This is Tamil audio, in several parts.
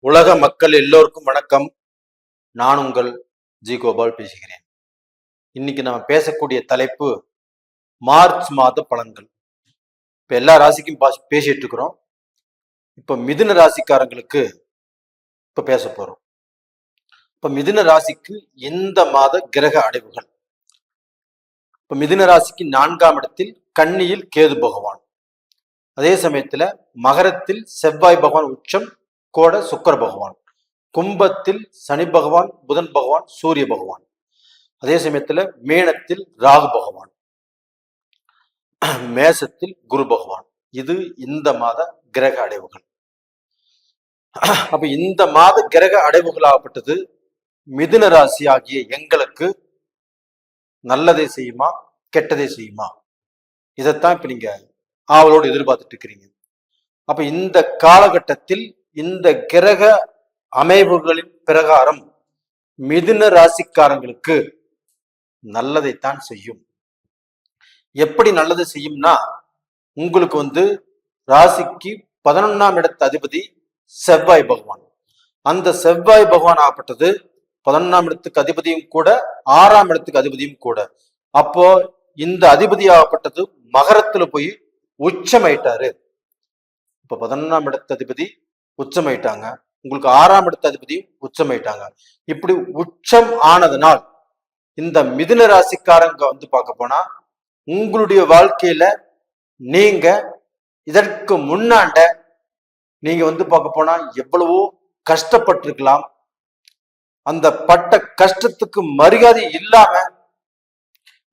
உலக மக்கள் எல்லோருக்கும் வணக்கம். நான் உங்கள் ஜி கோபால் பேசுகிறேன். இன்னைக்கு நம்ம பேசக்கூடிய தலைப்பு மார்ச் மாத பலன்கள். இப்ப எல்லா ராசிக்கும் பேசிட்டு இருக்கிறோம். இப்ப மிதுன ராசிக்காரங்களுக்கு இப்ப பேச போறோம். இப்ப மிதுன ராசிக்கு இந்த மாத கிரக அடைவுகள். இப்ப மிதுன ராசிக்கு 4ஆம் இடத்தில் கன்னியில் கேது பகவான், அதே சமயத்துல மகரத்தில் செவ்வாய் பகவான் உச்சம், கோட சுக்கிர பகவான், கும்பத்தில் சனி பகவான், புதன் பகவான், சூரிய பகவான், அதே சமயத்துல மேனத்தில் ராகு பகவான், மேசத்தில் குரு பகவான். இது இந்த மாத கிரக அடைவுகள். அப்ப இந்த மாத கிரக அடைவுகளாகப்பட்டது மிதுன ராசி ஆகிய எங்களுக்கு நல்லதை செய்யுமா கெட்டதை செய்யுமா, இதைத்தான் இப்ப நீங்க ஆவலோடு எதிர்பார்த்துட்டு இருக்கிறீங்க. அப்ப இந்த காலகட்டத்தில் இந்த கிரக அமைவுகளின் பிரகாரம் மிதுன ராசிக்காரங்களுக்கு நல்லதைத்தான் செய்யும். எப்படி நல்லது செய்யும்னா, உங்களுக்கு ராசிக்கு 11ஆம் இடத்து அதிபதி செவ்வாய் பகவான். அந்த செவ்வாய் பகவான் ஆகப்பட்டது 11ஆம் இடத்துக்கு அதிபதியும் கூட, 6ஆம் இடத்துக்கு அதிபதியும் கூட. அப்போ இந்த அதிபதி ஆகப்பட்டது மகரத்துல போய் உச்சமாயிட்டாரு. இப்ப 11ஆம் இடத்து அதிபதி உச்சமாயிட்டாங்க, உங்களுக்கு 6ஆம் இடத்து அதிபதி உச்சமாயிட்டாங்க. இப்படி உச்சம் ஆனதுனால் இந்த மிதுன ராசிக்காரங்க பார்க்க போனா உங்களுடைய வாழ்க்கையில நீங்க இதற்கு முன்னாண்ட நீங்க பார்க்க போனா எவ்வளவோ கஷ்டப்பட்டிருக்கலாம். அந்த பட்ட கஷ்டத்துக்கு மரியாதை இல்லாம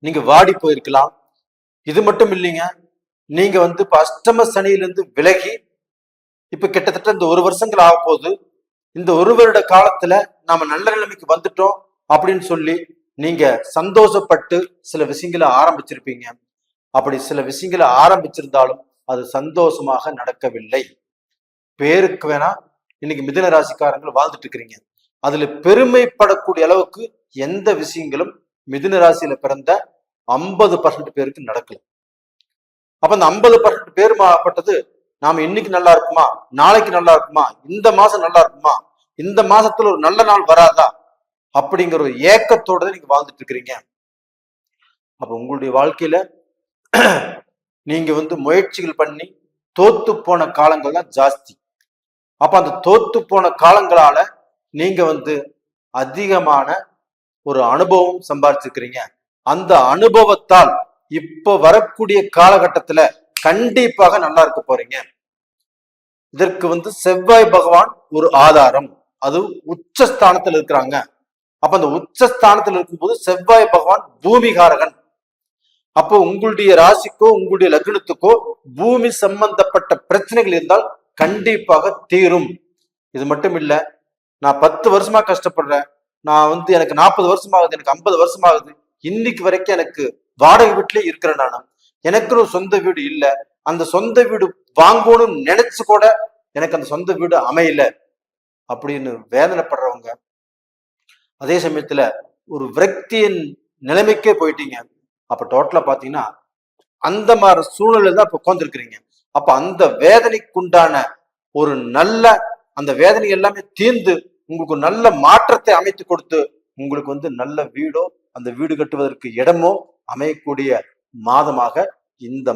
நீங்க வாடி போயிருக்கலாம். இது மட்டும் இல்லைங்க, நீங்க இப்ப அஷ்டம சனியிலிருந்து விலகி இப்ப கிட்டத்தட்ட இந்த 1 வருஷங்கள் ஆக போகுது. இந்த 1 வருட காலத்துல நாம நல்ல நிலைமைக்கு வந்துட்டோம் அப்படின்னு சொல்லி நீங்க சந்தோஷப்பட்டு சில விஷயங்களை ஆரம்பிச்சிருப்பீங்க. அப்படி சில விஷயங்களை ஆரம்பிச்சிருந்தாலும் அது சந்தோஷமாக நடக்கவில்லை. பேருக்கு வேணா இன்னைக்கு மிதுன ராசிக்காரங்கள் வாழ்ந்துட்டு இருக்கிறீங்க. அதுல பெருமைப்படக்கூடிய அளவுக்கு எந்த விஷயங்களும் மிதுன ராசியில பிறந்த 50% பேருக்கு நடக்கல. அப்ப அந்த 50% பேர் ஆகப்பட்டது நாம இன்னைக்கு நல்லா இருக்குமா, நாளைக்கு நல்லா இருக்குமா, இந்த மாசம் நல்லா இருக்குமா, இந்த மாசத்துல ஒரு நல்ல நாள் வராதா அப்படிங்கிற ஒரு ஏக்கத்தோட நீங்க வாழ்ந்துட்டு இருக்கிறீங்க. அப்ப உங்களுடைய வாழ்க்கையில நீங்க முயற்சிகள் பண்ணி தோத்து போன காலங்கள் தான் ஜாஸ்தி. அப்ப அந்த தோத்து போன காலங்களால நீங்க அதிகமான ஒரு அனுபவம் சம்பாதிச்சிருக்கிறீங்க. அந்த அனுபவத்தால் இப்ப வரக்கூடிய காலகட்டத்துல கண்டிப்பாக நல்லா இருக்க போறீங்க. இதற்கு செவ்வாய் பகவான் ஒரு ஆதாரம். அது உச்சஸ்தானத்தில் இருக்கிறாங்க. அப்ப அந்த உச்சஸ்தானத்தில் இருக்கும்போது செவ்வாய் பகவான் பூமிகாரகன். அப்போ உங்களுடைய ராசிக்கோ உங்களுடைய லக்னத்துக்கோ பூமி சம்பந்தப்பட்ட பிரச்சனைகள் இருந்தால் கண்டிப்பாக தீரும். இது மட்டும் இல்ல, நான் 10 வருஷமா கஷ்டப்படுறேன், நான் எனக்கு 40 வருஷம் ஆகுது, எனக்கு 50 வருஷம் ஆகுது, இன்னைக்கு வரைக்கும் எனக்கு வாடகை வீட்டிலே இருக்கிறேன், நானும் எனக்குன்னு சொந்த வீடு இல்ல, அந்த சொந்த வீடு வாங்கணும்னு நினைச்சு கூட எனக்கு அந்த சொந்த வீடு அமையல அப்படின்னு வேதனைப்படுறவங்க, அதே சமயத்துல ஒரு விரக்தியின் நிலைமைக்கே போயிட்டீங்க. அப்ப டோட்டலா பாத்தீங்கன்னா அந்த மாதிரி சூழ்நிலை தான் இப்ப உட்கார்ந்துருக்கிறீங்க. அப்ப அந்த வேதனைக்குண்டான ஒரு நல்ல அந்த வேதனை எல்லாமே தீர்ந்து உங்களுக்கு நல்ல மாற்றத்தை அமைத்து கொடுத்து உங்களுக்கு நல்ல வீடோ அந்த வீடு கட்டுவதற்கு இடமோ அமையக்கூடிய மாதமாக இந்த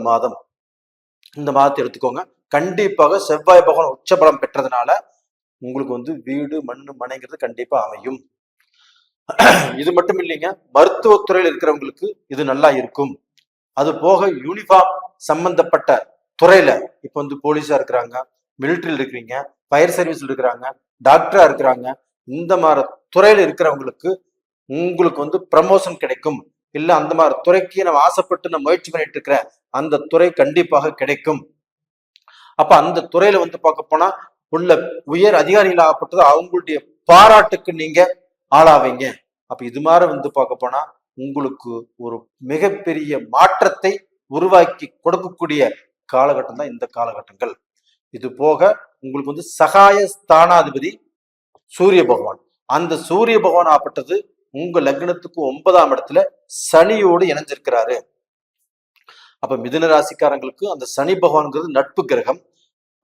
மாதத்தை எடுத்துக்கோங்க. கண்டிப்பாக செவ்வாய் பகவான் உச்சபலம் பெற்றதுனால உங்களுக்கு வீடு மண்ணு மனைங்கிறது கண்டிப்பா அமையும். இது மட்டும் இல்லைங்க, மருத்துவத்துறையில் இருக்கிறவங்களுக்கு இது நல்லா இருக்கும். அது போக யூனிஃபார்ம் சம்பந்தப்பட்ட துறையில இப்ப போலீஸா இருக்கிறாங்க, மிலிட்டரியில் இருக்கிறீங்க, ஃபயர் சர்வீஸ்ல இருக்கிறாங்க, டாக்டரா இருக்கிறாங்க, இந்த மாதிரி துறையில இருக்கிறவங்களுக்கு உங்களுக்கு ப்ரமோஷன் கிடைக்கும். இல்ல அந்த மாதிரி துறைக்கு நம்ம ஆசைப்பட்டு நம்ம முயற்சி பண்ணிட்டு இருக்கிற அந்த துறை கண்டிப்பாக கிடைக்கும். அப்ப அந்த துறையில பார்க்க போனா உள்ள உயர் அதிகாரிகள் ஆகப்பட்டது அவங்களுடைய பாராட்டுக்கு நீங்க ஆளாவீங்க. அப்ப இது மாதிரி பார்க்க போனா உங்களுக்கு ஒரு மிகப்பெரிய மாற்றத்தை உருவாக்கி கொடுக்கக்கூடிய காலகட்டம் தான் இந்த காலகட்டங்கள். இது போக உங்களுக்கு சகாய ஸ்தானாதிபதி சூரிய பகவான். அந்த சூரிய பகவான் ஆகப்பட்டது உங்க லக்னத்துக்கு 9ஆம் இடத்துல சனியோடு இணைஞ்சிருக்கிறாரு. அப்ப மிதுன ராசிக்காரங்களுக்கு அந்த சனி பகவான்ங்கிறது நட்பு கிரகம்.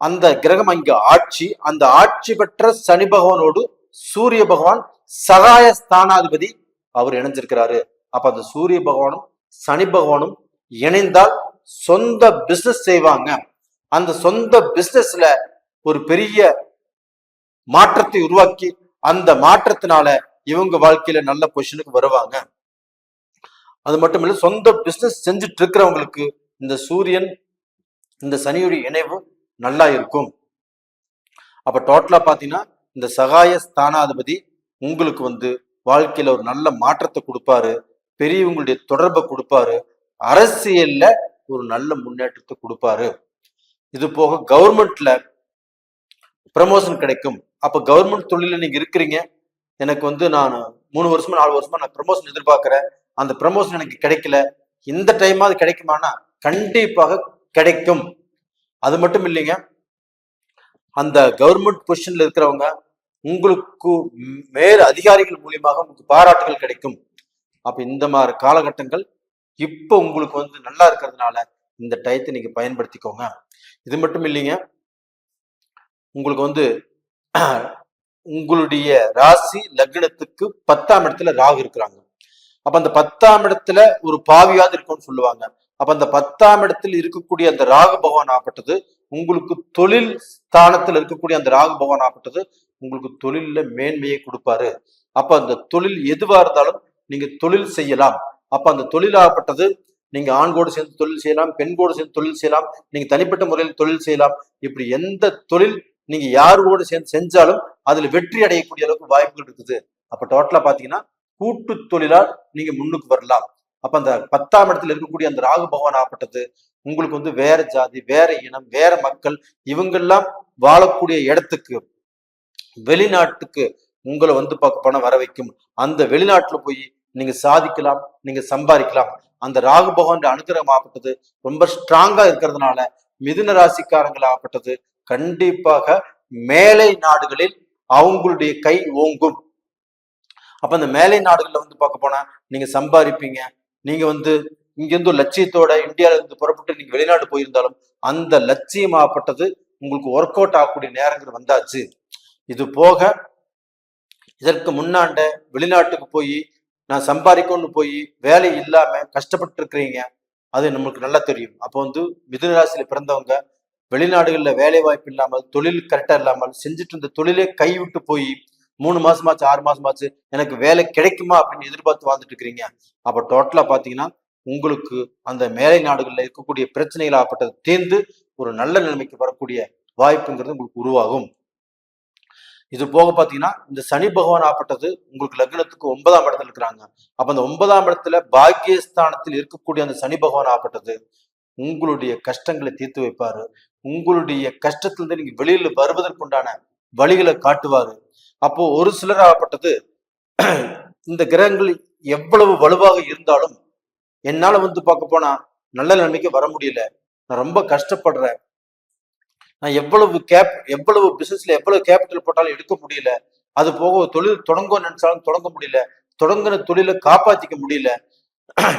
அந்த கிரகம் அங்க ஆட்சி, அந்த ஆட்சி பெற்ற சனி பகவானோடு சூரிய பகவான் சகாய ஸ்தானாதிபதி அவர் இணைஞ்சிருக்கிறாரு. அப்ப அந்த சூரிய பகவானும் சனி பகவானும் இணைந்தால் சொந்த பிசினஸ் செய்வாங்க. அந்த சொந்த பிசினஸ்ல ஒரு பெரிய மாற்றத்தை உருவாக்கி அந்த மாற்றத்தினால இவங்க வாழ்க்கையில நல்ல பொசிஷனுக்கு வருவாங்க. அது மட்டும் இல்ல, சொந்த பிசினஸ் செஞ்சுட்டு இருக்கிறவங்களுக்கு இந்த சூரியன் இந்த சனியுடைய இணைவு நல்லா இருக்கும். அப்ப டோட்டலா பாத்தீங்கன்னா இந்த சகாய ஸ்தானாதிபதி உங்களுக்கு வாழ்க்கையில ஒரு நல்ல மாற்றத்தை கொடுப்பாரு, பெரியவங்களுடைய தொடர்பை கொடுப்பாரு, அரசியல்ல ஒரு நல்ல முன்னேற்றத்தை கொடுப்பாரு. இது போக கவர்மெண்ட்ல ப்ரமோஷன் கிடைக்கும். அப்ப கவர்மெண்ட் தொழில நீங்க இருக்கிறீங்க, எனக்கு நான் 3 வருஷமா 4 வருஷமா நான் ப்ரமோஷன் எதிர்பார்க்கிறேன், அந்த ப்ரமோஷன் எனக்கு கிடைக்கல, இந்த டைமாவது கிடைக்குமானா கண்டிப்பாக கிடைக்கும். அது மட்டும் இல்லைங்க, அந்த கவர்மெண்ட் பொசிஷன்ல இருக்கிறவங்க உங்களுக்கு மேல் அதிகாரிகள் மூலியமாக உங்களுக்கு பாராட்டுகள் கிடைக்கும். அப்ப இந்த மாதிரி காலகட்டங்கள் இப்ப உங்களுக்கு நல்லா இருக்கிறதுனால இந்த டயத்தை நீங்க பயன்படுத்திக்கோங்க. இது மட்டும் இல்லைங்க, உங்களுக்கு உங்களுடைய ராசி லக்னத்துக்கு 10ஆம் இடத்துல ராகு இருக்கிறாங்க. அப்ப அந்த 10ஆம் இடத்துல ஒரு பாவியாவது இருக்கும்னு சொல்லுவாங்க. அப்ப அந்த 10ஆம் இடத்தில் இருக்கக்கூடிய அந்த ராகு பகவான் ஆப்பட்டது உங்களுக்கு தொழில் ஸ்தானத்தில் இருக்கக்கூடிய அந்த ராகு பகவான் ஆப்பட்டது உங்களுக்கு தொழில மேன்மையை கொடுப்பாரு. அப்ப அந்த தொழில் எதுவா இருந்தாலும் நீங்க தொழில் செய்யலாம். அப்ப அந்த தொழில் ஆப்பட்டது நீங்க ஆண்கோடு சேர்ந்து தொழில் செய்யலாம், பெண்கோடு சேர்ந்து தொழில் செய்யலாம், நீங்க தனிப்பட்ட முறையில் தொழில் செய்யலாம். இப்படி எந்த தொழில் நீங்க யாரோடு சேர்ந்து செஞ்சாலும் அதுல வெற்றி அடையக்கூடிய அளவுக்கு வாய்ப்புகள் இருக்குது. அப்ப டோட்டலா பாத்தீங்கன்னா கூட்டு தொழிலால் நீங்க முன்னுக்கு வரலாம். அப்ப அந்த 10ஆம் இடத்துல இருக்கக்கூடிய அந்த ராகு பகவான் ஆப்பட்டது உங்களுக்கு வேற ஜாதி, வேற இனம், வேற மக்கள் இவங்கெல்லாம் வாழக்கூடிய இடத்துக்கு, வெளிநாட்டுக்கு உங்களை பார்க்க போனா வர வைக்கும். அந்த வெளிநாட்டுல போய் நீங்க சாதிக்கலாம், நீங்க சம்பாதிக்கலாம். அந்த ராகு பகவான் அனுகிரகம் ஆப்பட்டது ரொம்ப ஸ்ட்ராங்கா இருக்கிறதுனால மிதுன ராசிக்காரங்கள் ஆப்பட்டது கண்டிப்பாக மேலை நாடுகளில் அவங்களுடைய கை ஓங்கும். அப்ப அந்த மேலை நாடுகள்ல பார்க்க போனா நீங்க சம்பாதிப்பீங்க. நீங்க இங்கிருந்து ஒரு லட்சியத்தோட இந்தியாவில இருந்து புறப்பட்டு நீங்க வெளிநாடு போயிருந்தாலும் அந்த லட்சியம் ஆப்பட்டது உங்களுக்கு ஒர்க் அவுட் ஆகக்கூடிய நேரங்கள் வந்தாச்சு. இது போக இதற்கு முன்னாண்ட வெளிநாட்டுக்கு போய் நான் சம்பாதிக்கணும்னு போய் வேலை இல்லாம கஷ்டப்பட்டு இருக்கிறீங்க, அது நம்மளுக்கு நல்லா தெரியும். அப்போ மிதுன ராசியில பிறந்தவங்க வெளிநாடுகள்ல வேலை வாய்ப்பு இல்லாமல், தொழில் கரெக்டா இல்லாமல் செஞ்சுட்டு இருந்த தொழிலே கைவிட்டு போய் 3 மாசமாச்சு 6 மாசமாச்சு எனக்கு வேலை கிடைக்குமா அப்படின்னு எதிர்பார்த்து வாழ்ந்துட்டு இருக்கிறீங்க. அப்ப டோட்டலா பாத்தீங்கன்னா உங்களுக்கு அந்த மேலை நாடுகள்ல இருக்கக்கூடிய பிரச்சனைகள் ஆப்பட்டது தீர்ந்து ஒரு நல்ல நிலைமைக்கு வரக்கூடிய வாய்ப்புங்கிறது உங்களுக்கு உருவாகும். இது போக பாத்தீங்கன்னா இந்த சனி பகவான் ஆப்பட்டது உங்களுக்கு லக்னத்துக்கு 9ஆம் இடத்துல இருக்கிறாங்க. அப்ப அந்த 9ஆம் இடத்துல பாக்கியஸ்தானத்தில் இருக்கக்கூடிய அந்த சனி பகவான் ஆப்பட்டது உங்களுடைய கஷ்டங்களை தீர்த்து வைப்பாரு. உங்களுடைய கஷ்டத்திலிருந்து நீங்க வெளியில வருவதற்குண்டான வழிகளை காட்டுவாரு. அப்போ ஒரு சிலர் ஆகப்பட்டது இந்த கிரகங்கள் எவ்வளவு வலுவாக இருந்தாலும் என்னால பார்க்க போனா நல்ல நிலைமைக்கு வர முடியல, நான் ரொம்ப கஷ்டப்படுறேன், நான் எவ்வளவு பிசினஸ்ல எவ்வளவு கேபிட்டல் போட்டாலும் எடுக்க முடியல, அது போக தொழில் தொடங்க நினைச்சாலும் தொடங்க முடியல, தொடங்கின தொழிலை காப்பாத்திக்க முடியல,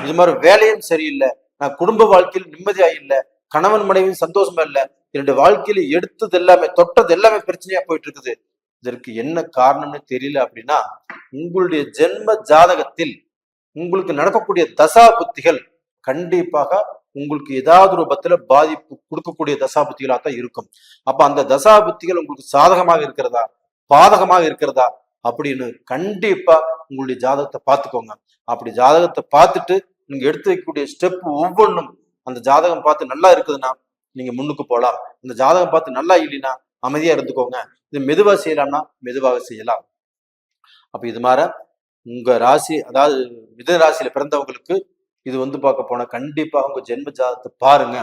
இது மாதிரி வேலையும் சரியில்லை, நான் குடும்ப வாழ்க்கையில் நிம்மதியா இல்லை, கணவன் மனைவியும் சந்தோஷமா இல்லை, என்னுடைய வாழ்க்கையில எடுத்தது எல்லாமே தொட்டது எல்லாமே பிரச்சனையா போயிட்டு இருக்குது, இதற்கு என்ன காரணம்னு தெரியல அப்படின்னா உங்களுடைய ஜென்ம ஜாதகத்தில் உங்களுக்கு நடக்கக்கூடிய தசா புத்திகள் கண்டிப்பாக உங்களுக்கு ஏதாவது ரூபத்துல பாதிப்பு கொடுக்கக்கூடிய தசா புத்திகளா தான் இருக்கும். அப்ப அந்த தசா புத்திகள் உங்களுக்கு சாதகமாக இருக்கிறதா பாதகமாக இருக்கிறதா அப்படின்னு கண்டிப்பா உங்களுடைய ஜாதகத்தை பார்த்துக்கோங்க. அப்படி ஜாதகத்தை பார்த்துட்டு நீங்க எடுத்து வைக்கக்கூடிய ஸ்டெப் ஒவ்வொன்றும் அந்த ஜாதகம் பார்த்து நல்லா இருக்குதுன்னா நீங்க முன்னுக்கு போகலாம். இந்த ஜாதகம் பார்த்து நல்லா இல்லைன்னா அமைதியா இருந்துக்கோங்க. இது மெதுவா செய்யலாம்னா மெதுவாக செய்யலாம். அப்ப இது மாதிரி உங்க ராசி, அதாவது மிதுன ராசியில பிறந்தவங்களுக்கு இது பார்க்க போனா கண்டிப்பா உங்க ஜென்ம ஜாதகத்தை பாருங்க.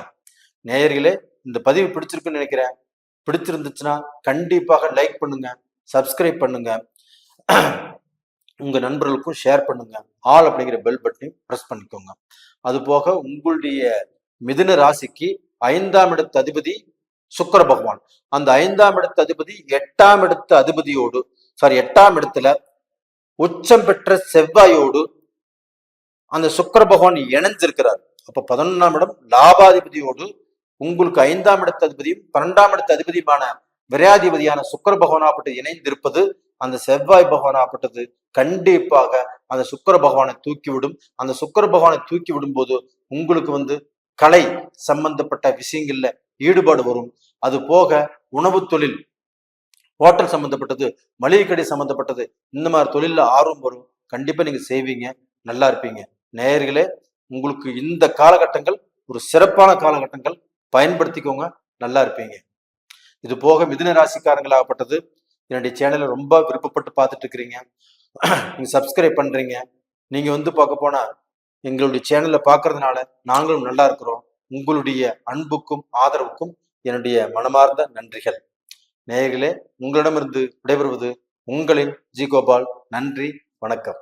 நேயர்களே, இந்த பதிவு பிடிச்சிருக்குன்னு நினைக்கிறேன். பிடிச்சிருந்துச்சுன்னா கண்டிப்பாக லைக் பண்ணுங்க, சப்ஸ்கிரைப் பண்ணுங்க, உங்க நண்பர்களுக்கும் ஷேர் பண்ணுங்க, ஆல் அப்படிங்கிற பெல் பட்டனையும் பிரஸ் பண்ணிக்கோங்க. அது போக உங்களுடைய மிதுன ராசிக்கு 5ஆம் இடத்து அதிபதி சுக்கிர பகவான், அந்த 5ஆம் இடத்து அதிபதி 8ஆம் இடத்து அதிபதியோடு 8ஆம் இடத்துல உச்சம் பெற்ற செவ்வாயோடு அந்த சுக்கிர பகவான் இணைஞ்சிருக்கிறார். அப்ப 11ஆம் இடம் லாபாதிபதியோடு உங்களுக்கு 5ஆம் இடத்து அதிபதியும் 12ஆம் இடத்து அதிபதியுமான விரையாதிபதியான சுக்கிர பகவானாப்பட்டது இணைந்திருப்பது அந்த செவ்வாய் பகவானாப்பட்டது கண்டிப்பாக அந்த சுக்கிர பகவானை தூக்கிவிடும். அந்த சுக்கிர பகவானை தூக்கி விடும்போது உங்களுக்கு வந்து கலை சம்பந்தப்பட்ட விஷயங்கள்ல ஈடுபாடு வரும். அது போக உணவு தொழில், ஹோட்டல் சம்பந்தப்பட்டது, மளிகை கடை சம்பந்தப்பட்டது, இந்த மாதிரி தொழில ஆர்வம் வரும். கண்டிப்பா நீங்க செய்வீங்க, நல்லா இருப்பீங்க. நேயர்களே, உங்களுக்கு இந்த காலகட்டங்கள் ஒரு சிறப்பான காலகட்டங்கள், பயன்படுத்திக்கோங்க, நல்லா இருப்பீங்க. இது போக மிதுன ராசிக்காரங்களாகப்பட்டது என்னுடைய சேனலை ரொம்ப விருப்பப்பட்டு பார்த்துட்டு இருக்கிறீங்க, நீங்க சப்ஸ்கிரைப் பண்றீங்க. நீங்க வந்து பார்க்க போனா எங்களுடைய சேனலை பார்க்கறதுனால நாங்களும் நல்லா இருக்கிறோம். உங்களுடைய அன்புக்கும் ஆதரவுக்கும் என்னுடைய மனமார்ந்த நன்றிகள். நேயர்களே, உங்களிடமிருந்து விடைபெறுவது உங்களின் ஜி கோபால். நன்றி, வணக்கம்.